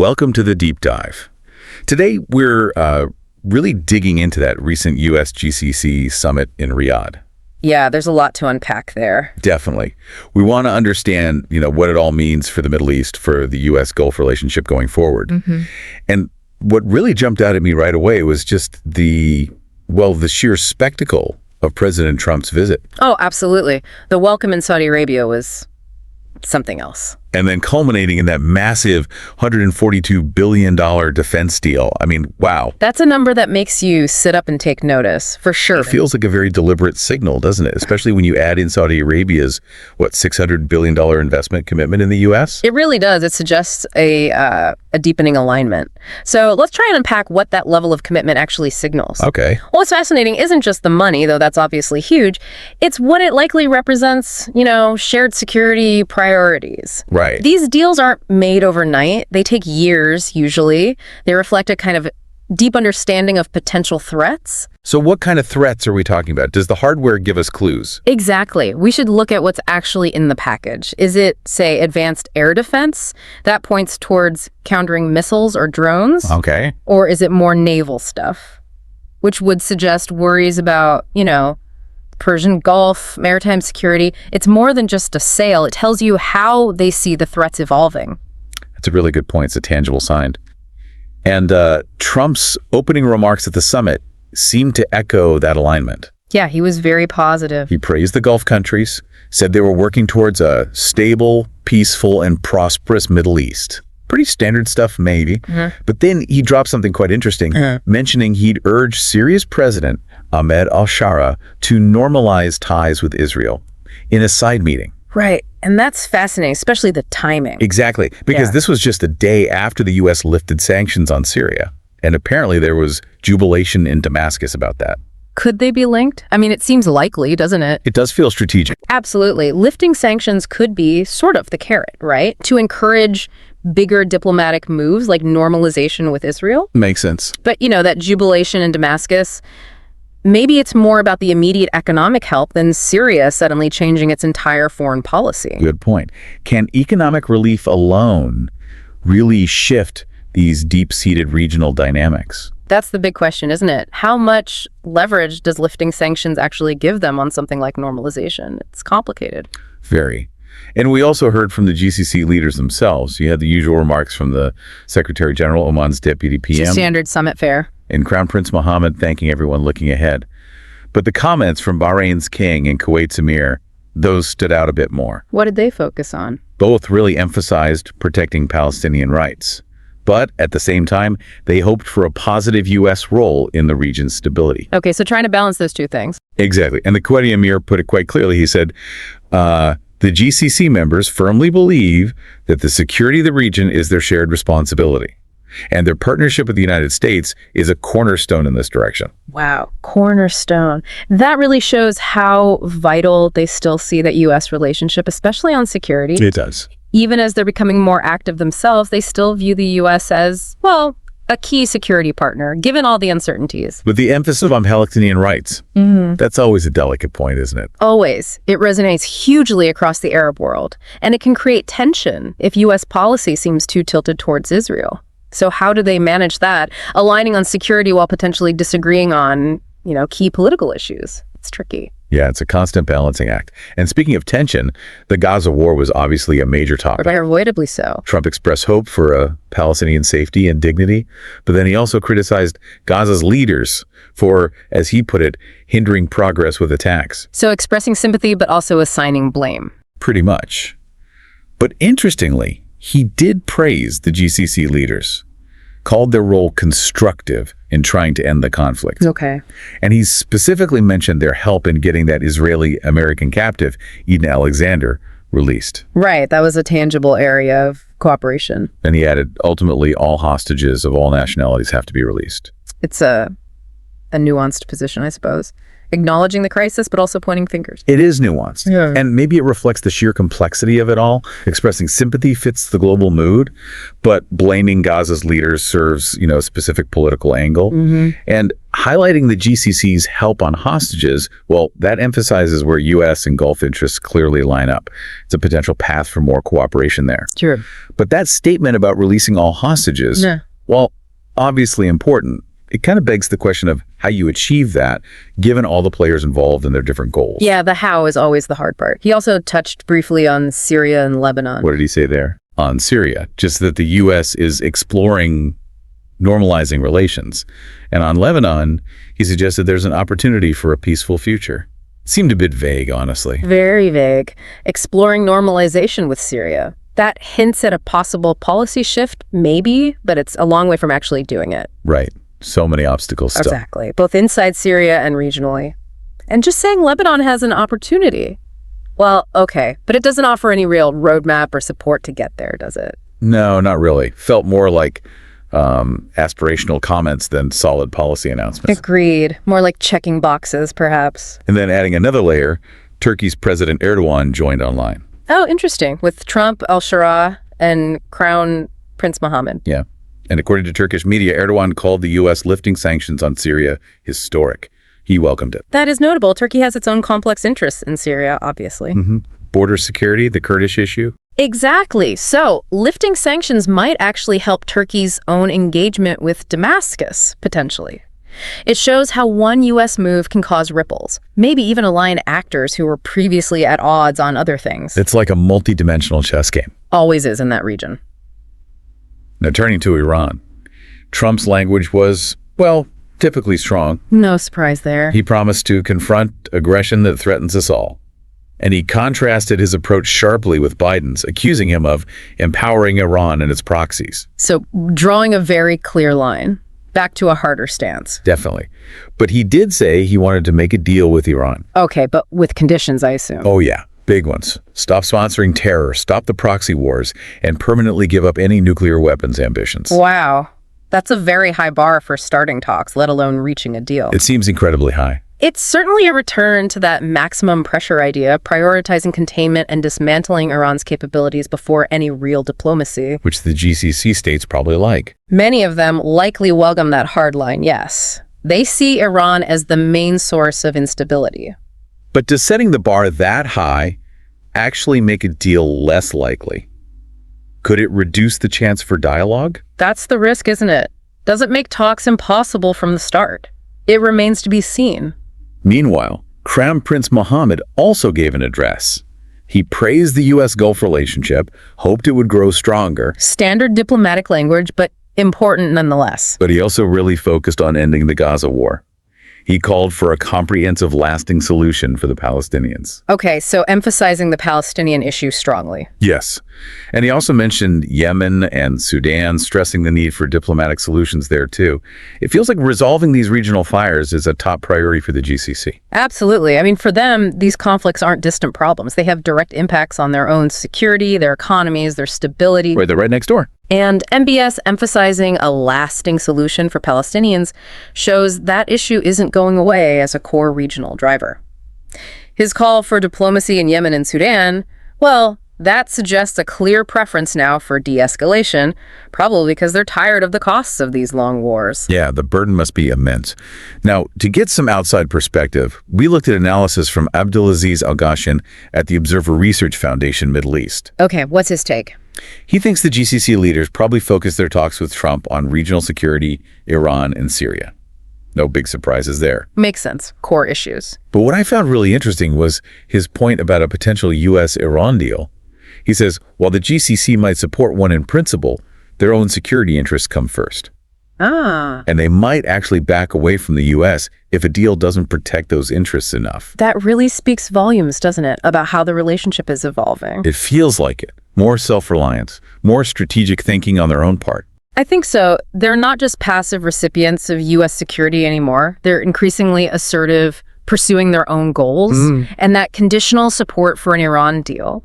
Welcome to the Deep Dive. Today, we're really digging into that recent U.S. GCC Summit in Riyadh. Yeah, there's a lot to unpack there. Definitely. We want to understand, what it all means for the Middle East, for the U.S. Gulf relationship going forward. And what really jumped out at me right away was just the sheer spectacle of President Trump's visit. Oh, absolutely. The welcome in Saudi Arabia was something else. And then culminating in that massive $142 billion defense deal. I mean, wow. That's a number that makes you sit up and take notice, for sure. It feels like a very deliberate signal, doesn't it? Especially when you add in Saudi Arabia's, $600 billion investment commitment in the U.S.? It really does. It suggests a deepening alignment. So let's try and unpack what that level of commitment actually signals. Okay. Well, what's fascinating isn't just the money, though that's obviously huge. It's what it likely represents, shared security priorities. Right. These deals aren't made overnight. They take years, usually. They reflect a kind of deep understanding of potential threats. So what kind of threats are we talking about? Does the hardware give us clues? Exactly. We should look at what's actually in the package. Is it, say, advanced air defense? That points towards countering missiles or drones. Okay. Or is it more naval stuff, which would suggest worries about, Persian Gulf, maritime security? It's more than just a sale. It tells you how they see the threats evolving. That's a really good point. It's a tangible sign. And Trump's opening remarks at the summit seemed to echo that alignment. Yeah, he was very positive. He praised the Gulf countries, said they were working towards a stable, peaceful, and prosperous Middle East. Pretty standard stuff, maybe. But then he dropped something quite interesting, mentioning he'd urge Syria's president, Ahmed al-Shara, to normalize ties with Israel in a side meeting. Right. And that's fascinating, especially the timing. Exactly. Because this was just a day after the U.S. lifted sanctions on Syria. And apparently there was jubilation in Damascus about that. Could they be linked? I mean, it seems likely, doesn't it? It does feel strategic. Absolutely. Lifting sanctions could be sort of the carrot, right? To encourage bigger diplomatic moves like normalization with Israel. Makes sense. But, that jubilation in Damascus, maybe it's more about the immediate economic help than Syria suddenly changing its entire foreign policy. Good point. Can economic relief alone really shift these deep-seated regional dynamics? That's the big question, isn't it? How much leverage does lifting sanctions actually give them on something like normalization? It's complicated. Very. And we also heard from the GCC leaders themselves. You had the usual remarks from the Secretary General, Oman's deputy PM. Standard summit fare. And Crown Prince Mohammed thanking everyone looking ahead. But the comments from Bahrain's king and Kuwait's emir, those stood out a bit more. What did they focus on? Both really emphasized protecting Palestinian rights. But at the same time, they hoped for a positive U.S. role in the region's stability. Okay, so trying to balance those two things. Exactly. And the Kuwaiti emir put it quite clearly. He said, the GCC members firmly believe that the security of the region is their shared responsibility. And their partnership with the United States is a cornerstone in this direction. Wow, cornerstone. That really shows how vital they still see that U.S. relationship, especially on security. It does. Even as they're becoming more active themselves, they still view the U.S. as, a key security partner, given all the uncertainties. With the emphasis on Palestinian rights. That's always a delicate point, isn't it? Always. It resonates hugely across the Arab world, and it can create tension if U.S. policy seems too tilted towards Israel. So how do they manage that, aligning on security while potentially disagreeing on, key political issues? It's tricky. Yeah, it's a constant balancing act. And speaking of tension, the Gaza war was obviously a major topic. Unavoidably so. Trump expressed hope for Palestinian safety and dignity, but then he also criticized Gaza's leaders for, as he put it, hindering progress with attacks. So expressing sympathy, but also assigning blame. Pretty much. But interestingly, he did praise the GCC leaders, called their role constructive in trying to end the conflict. Okay. And he specifically mentioned their help in getting that Israeli-American captive, Eden Alexander, released. Right. That was a tangible area of cooperation. And he added, ultimately, all hostages of all nationalities have to be released. It's a nuanced position, I suppose. acknowledging the crisis, but also pointing fingers. It is nuanced. Yeah. And maybe it reflects the sheer complexity of it all. Expressing sympathy fits the global mood, but blaming Gaza's leaders serves, a specific political angle. And highlighting the GCC's help on hostages, well, that emphasizes where U.S. and Gulf interests clearly line up. It's a potential path for more cooperation there. True. But that statement about releasing all hostages, while obviously important, it kind of begs the question of how you achieve that, given all the players involved and their different goals. Yeah, the how is always the hard part. He also touched briefly on Syria and Lebanon. What did he say there? On Syria, just that the U.S. is exploring normalizing relations. And on Lebanon, he suggested there's an opportunity for a peaceful future. Seemed a bit vague, honestly. Very vague. Exploring normalization with Syria. That hints at a possible policy shift, maybe, but it's a long way from actually doing it. Right. So many obstacles still. Exactly. Both inside Syria and regionally. And just saying Lebanon has an opportunity. Well, okay, but it doesn't offer any real roadmap or support to get there, does it? No, not really. Felt more like aspirational comments than solid policy announcements. Agreed. More like checking boxes, perhaps. And then adding another layer, Turkey's President Erdogan joined online. Oh, interesting. With Trump, al-Shara, and Crown Prince Mohammed. Yeah. And according to Turkish media, Erdogan called the U.S. lifting sanctions on Syria historic. He welcomed it. That is notable. Turkey has its own complex interests in Syria, obviously. Border security, the Kurdish issue. Exactly. So, lifting sanctions might actually help Turkey's own engagement with Damascus, potentially. It shows how one U.S. move can cause ripples, maybe even align actors who were previously at odds on other things. It's like a multi-dimensional chess game. Always is in that region. Now, turning to Iran, Trump's language was, well, typically strong. No surprise there. He promised to confront aggression that threatens us all. And he contrasted his approach sharply with Biden's, accusing him of empowering Iran and its proxies. So, drawing a very clear line, back to a harder stance. Definitely. But he did say he wanted to make a deal with Iran. Okay, but with conditions, I assume. Oh, yeah. Big ones. Stop sponsoring terror, stop the proxy wars, and permanently give up any nuclear weapons ambitions. Wow. That's a very high bar for starting talks, let alone reaching a deal. It seems incredibly high. It's certainly a return to that maximum pressure idea, prioritizing containment and dismantling Iran's capabilities before any real diplomacy. Which the GCC states probably like. Many of them likely welcome that hard line, yes. They see Iran as the main source of instability. But does setting the bar that high actually make a deal less likely? Could it reduce the chance for dialogue? That's the risk, isn't it? Does it make talks impossible from the start? It remains to be seen. Meanwhile, Crown Prince Mohammed also gave an address. He praised the U.S.-Gulf relationship, hoped it would grow stronger. Standard diplomatic language, but important nonetheless. But he also really focused on ending the Gaza war. He called for a comprehensive, lasting solution for the Palestinians. Okay, so emphasizing the Palestinian issue strongly. Yes. And he also mentioned Yemen and Sudan, stressing the need for diplomatic solutions there, too. It feels like resolving these regional fires is a top priority for the GCC. Absolutely. I mean, for them, these conflicts aren't distant problems. They have direct impacts on their own security, their economies, their stability. Right, they're right next door. And MBS emphasizing a lasting solution for Palestinians shows that issue isn't going away as a core regional driver. His call for diplomacy in Yemen and Sudan, well, that suggests a clear preference now for de-escalation, probably because they're tired of the costs of these long wars. Yeah, the burden must be immense. Now, to get some outside perspective, we looked at analysis from Abdulaziz Al-Ghashan at the Observer Research Foundation Middle East. Okay, what's his take? He thinks the GCC leaders probably focused their talks with Trump on regional security, Iran, and Syria. No big surprises there. Makes sense. Core issues. But what I found really interesting was his point about a potential U.S.-Iran deal. He says, while the GCC might support one in principle, their own security interests come first. And they might actually back away from the U.S. if a deal doesn't protect those interests enough. That really speaks volumes, doesn't it, about how the relationship is evolving? It feels like it. More self-reliance, more strategic thinking on their own part. I think so. They're not just passive recipients of U.S. security anymore. They're increasingly assertive, pursuing their own goals, and that conditional support for an Iran deal.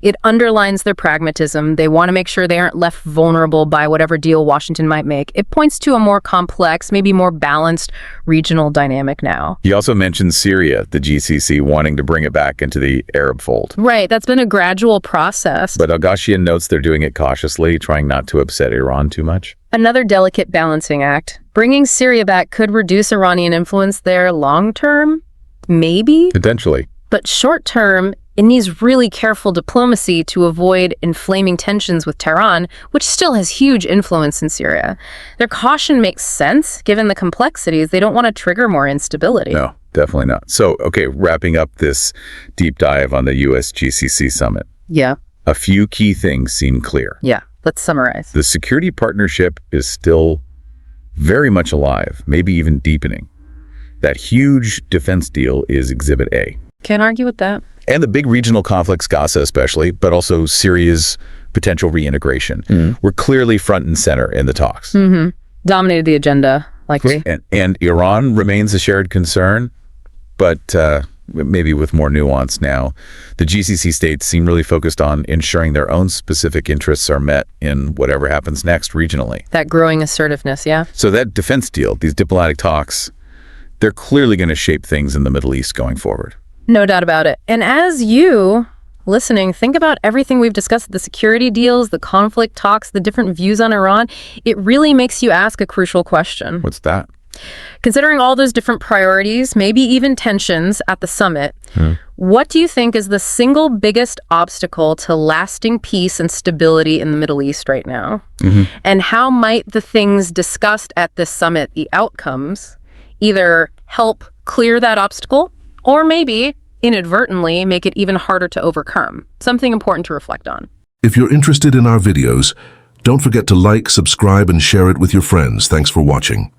It underlines their pragmatism. They want to make sure they aren't left vulnerable by whatever deal Washington might make. It points to a more complex, maybe more balanced regional dynamic now. He also mentions Syria, the GCC wanting to bring it back into the Arab fold. Right, that's been a gradual process. But Al-Ghachian notes they're doing it cautiously, trying not to upset Iran too much. Another delicate balancing act. Bringing Syria back could reduce Iranian influence there long-term? Maybe? Potentially. But short-term, it needs really careful diplomacy to avoid inflaming tensions with Tehran, which still has huge influence in Syria. Their caution makes sense, given the complexities. They don't want to trigger more instability. No, definitely not. So, okay, wrapping up this deep dive on the US GCC Summit. Yeah. A few key things seem clear. Yeah, let's summarize. The security partnership is still very much alive, maybe even deepening. That huge defense deal is Exhibit A. Can't argue with that. And the big regional conflicts, Gaza especially, but also Syria's potential reintegration, were clearly front and center in the talks. Dominated the agenda. And Iran remains a shared concern, but maybe with more nuance now. The GCC states seem really focused on ensuring their own specific interests are met in whatever happens next regionally. That growing assertiveness, yeah. So that defense deal, these diplomatic talks, they're clearly going to shape things in the Middle East going forward. No doubt about it. And as you, listening, think about everything we've discussed, the security deals, the conflict talks, the different views on Iran, it really makes you ask a crucial question. What's that? Considering all those different priorities, maybe even tensions at the summit, what do you think is the single biggest obstacle to lasting peace and stability in the Middle East right now? And how might the things discussed at this summit, the outcomes, either help clear that obstacle or maybe inadvertently make it even harder to overcome? Something important to reflect on. If you're interested in our videos, don't forget to like, subscribe, and share it with your friends. Thanks for watching.